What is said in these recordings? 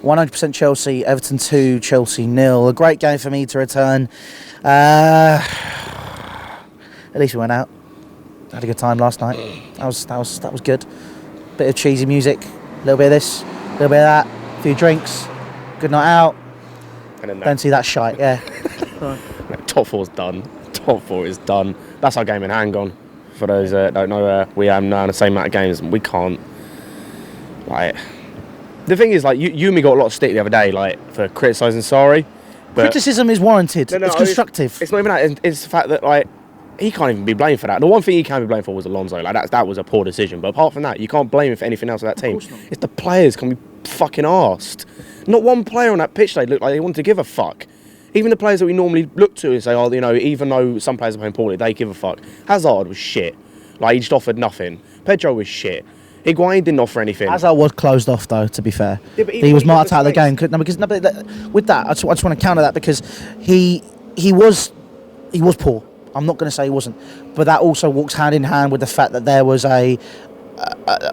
100% Chelsea, Everton 2, Chelsea 0. A great game for me to return. At least we went out. Had a good time last night. That was good. Bit of cheesy music, a little bit of this, a little bit of that, a few drinks. Good night out. And then Don't see that shite, yeah. Top 4's done. Top 4 is done. That's our game in hand gone. For those that don't know, we have now the same amount of games, and we can't. Like, the thing is, like, you and me got a lot of stick the other day, like, for criticising Sarri. Criticism is warranted. It's constructive. It's not even that. It's the fact that, like, he can't even be blamed for that. The one thing he can be blamed for was Alonso. Like, that was a poor decision. But apart from that, you can't blame him for anything else of that team. It's the players can be fucking arsed. Not one player on that pitch they looked like they wanted to give a fuck. Even the players that we normally look to and say, oh, you know, even though some players are playing poorly, they give a fuck. Hazard was shit. Like, he just offered nothing. Pedro was shit. Higuain didn't offer anything. Hazard was closed off, though, to be fair. Yeah, he was marked out of the game. With that, I just want to counter that because he was poor. I'm not going to say he wasn't. But that also walks hand in hand with the fact that there was a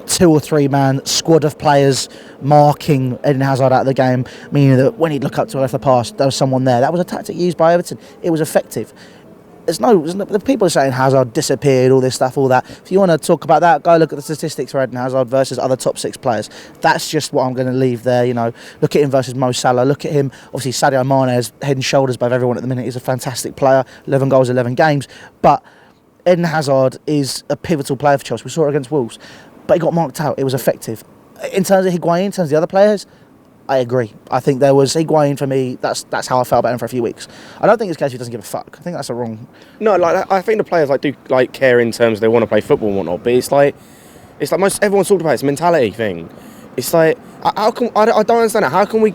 2 or 3 man squad of players marking Eden Hazard out of the game, meaning that when he'd look up to left the pass, there was someone there. That was a tactic used by Everton. It was effective. There's no the people are saying Hazard disappeared, all this stuff, all that. If you want to talk about that, go look at the statistics for Eden Hazard versus other top 6 players. That's just what I'm going to leave there. You know, look at him versus Mo Salah. Look at him. Obviously, Sadio Mane is head and shoulders above everyone at the minute. He's a fantastic player. 11 goals, 11 games. But Eden Hazard is a pivotal player for Chelsea. We saw it against Wolves, but he got marked out. It was effective. In terms of Higuain, in terms of the other players, I agree. I think there was Higuain for me. That's how I felt about him for a few weeks. I don't think it's because he doesn't give a fuck. I think that's a wrong. No, like I think the players do care in terms of they want to play football and whatnot. But it's like most everyone's talked about this mentality thing. It's like how can I don't understand it. How can we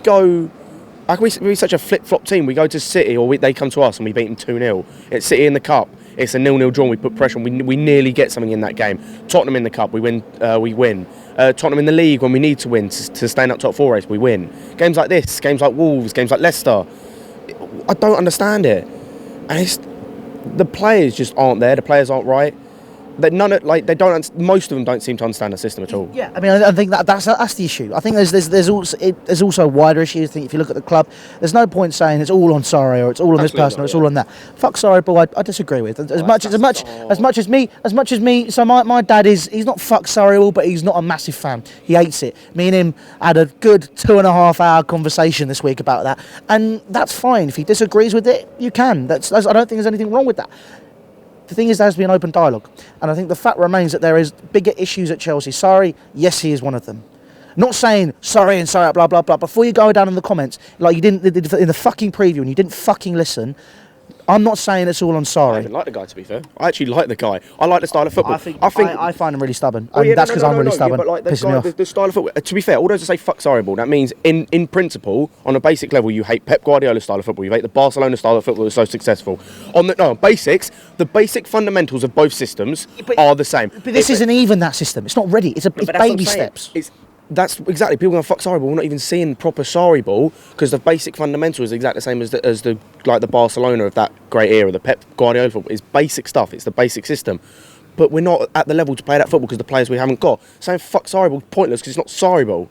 be such a flip-flop team? We go to City or they come to us and we beat them 2-0. It's City in the cup. It's a 0-0 draw. We put pressure on. We nearly get something in that game. Tottenham in the cup. We win. Tottenham in the league when we need to win to stay in that top 4 race. We win. Games like this. Games like Wolves. Games like Leicester. I don't understand it. And it's the players just aren't there. The players aren't right. Most of them don't seem to understand the system at all. Yeah, I mean, I think that's the issue. I think there's also a wider issue. I think if you look at the club, there's no point saying it's all on Sarri or it's all on this person or it's all on that. Fuck Sarri, but I disagree with as much as me. So my dad he's not fuck Sarri all, but he's not a massive fan. He hates it. Me and him had a good 2.5 hour conversation this week about that, and that's fine. If he disagrees with it, you can. I don't think there's anything wrong with that. The thing is, there has to be an open dialogue. And I think the fact remains that there is bigger issues at Chelsea. Sarri, yes, he is one of them. Not saying sorry and sorry, blah, blah, blah. Before you go down in the comments, like you didn't in the fucking preview and you didn't fucking listen, I'm not saying it's all on Sarri. I even like the guy, to be fair. I actually like the guy. I like the style of football. I find him really stubborn. That's because I'm really stubborn. But like pissing me off. The style of football. To be fair, all those that say fuck Sarri ball, that means in principle, on a basic level, you hate Pep Guardiola's style of football. You hate the Barcelona style of football that's so successful. On basics, the basic fundamentals of both systems are the same. But this isn't even that system. It's not ready. It's baby steps. That's exactly. People go fuck Sarri ball. We're not even seeing proper Sarri ball because the basic fundamental is exactly the same as the Barcelona of that great era. The Pep Guardiola football is basic stuff. It's the basic system, but we're not at the level to play that football because the players we haven't got. Saying fuck Sarri ball is pointless because it's not Sarri ball.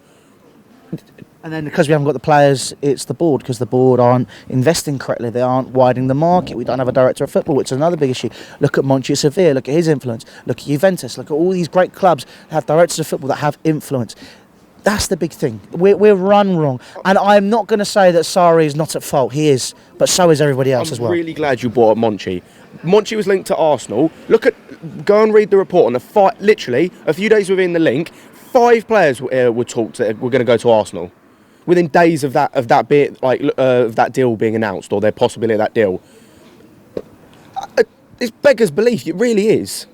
And then because we haven't got the players, it's the board because the board aren't investing correctly. They aren't widening the market. We don't have a director of football, which is another big issue. Look at Monchi Sevilla. Look at his influence. Look at Juventus. Look at all these great clubs that have directors of football that have influence. That's the big thing. We're run wrong. And I'm not going to say that Sarri is not at fault. He is. But so is everybody else as well. I'm really glad you brought up Monchi. Monchi was linked to Arsenal. Go and read the report on the fight. Literally, a few days within the link, 5 players were talked that were going to go to Arsenal. Within days of that deal being announced or their possibility of that deal. It's beggars belief. It really is.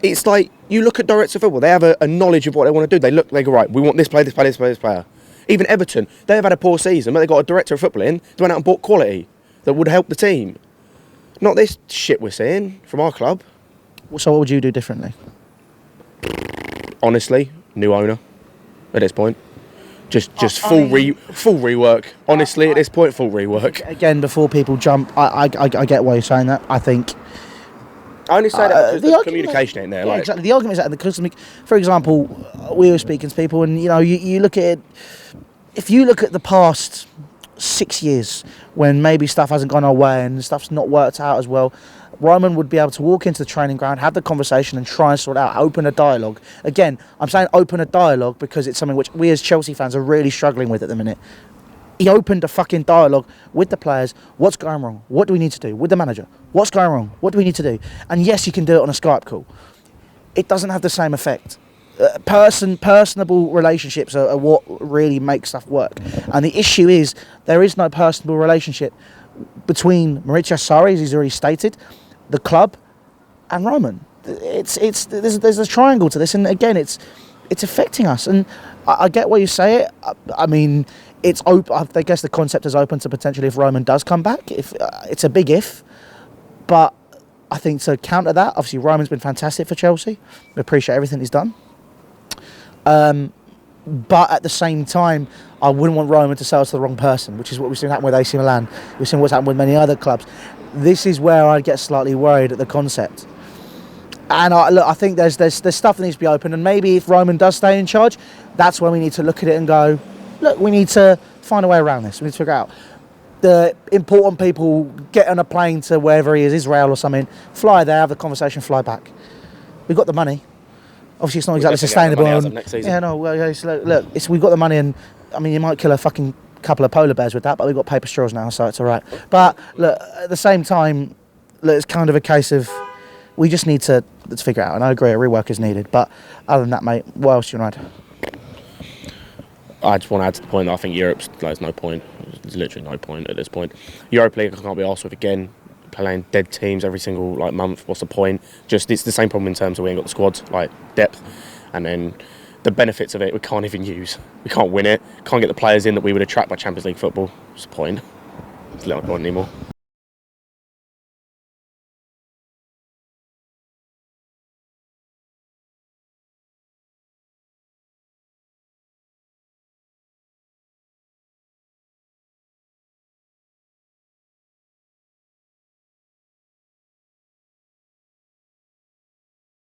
It's like, you look at directors of football, they have a knowledge of what they want to do. They go, right, we want this player, this player, this player, this player. Even Everton, they have had a poor season, but they got a director of football in, they went out and bought quality that would help the team. Not this shit we're seeing from our club. So what would you do differently? Honestly, new owner at this point. Just full rework. Honestly, at this point, full rework. Again, before people jump, I get why you're saying that. I think... I only say that because the communication ain't there. Yeah, exactly. The argument is that because, for example, we were speaking to people, and you know, you look at it. if you look at the past 6 years when maybe stuff hasn't gone our way and stuff's not worked out as well, Roman would be able to walk into the training ground, have the conversation and try and sort it out, open a dialogue. Again, I'm saying open a dialogue because it's something which we as Chelsea fans are really struggling with at the minute. He opened a fucking dialogue with the players. What's going wrong? What do we need to do? With the manager. What's going wrong? What do we need to do? And yes, you can do it on a Skype call. It doesn't have the same effect. Personable relationships are what really make stuff work. And the issue is there is no personable relationship between Maurizio Sarri, as he's already stated, the club, and Roman. There's a triangle to this, and again, it's affecting us. And I get why you say it. I mean, it's open. I guess the concept is open to potentially if Roman does come back. If it's a big if, but I think to counter that, obviously Roman's been fantastic for Chelsea. We appreciate everything he's done. But at the same time, I wouldn't want Roman to sell us to the wrong person, which is what we've seen happen with AC Milan. We've seen what's happened with many other clubs. This is where I get slightly worried at the concept. And I think there's stuff that needs to be open, and maybe if Roman does stay in charge, that's when we need to look at it and go, look, we need to find a way around this. We need to figure out the important people, get on a plane to wherever he is, Israel or something, fly there, have the conversation, fly back. We've got the money. Obviously, it's not exactly sustainable. Next season. Yeah, no. Well, look, we've got the money, and I mean, you might kill a fucking couple of polar bears with that, but we've got paper straws now, so it's all right. But look, at the same time, look, it's kind of a case of we just need to let's figure it out. And I agree, a rework is needed. But other than that, mate, what else do you want to add? I just want to add to the point that I think Europe's there's no point. There's literally no point at this point. Europa League I can't be arsed with again. Playing dead teams every single month. What's the point? Just it's the same problem in terms of we ain't got the squad depth, and then the benefits of it we can't even use. We can't win it. Can't get the players in that we would attract by Champions League football. What's the point? There's no point anymore.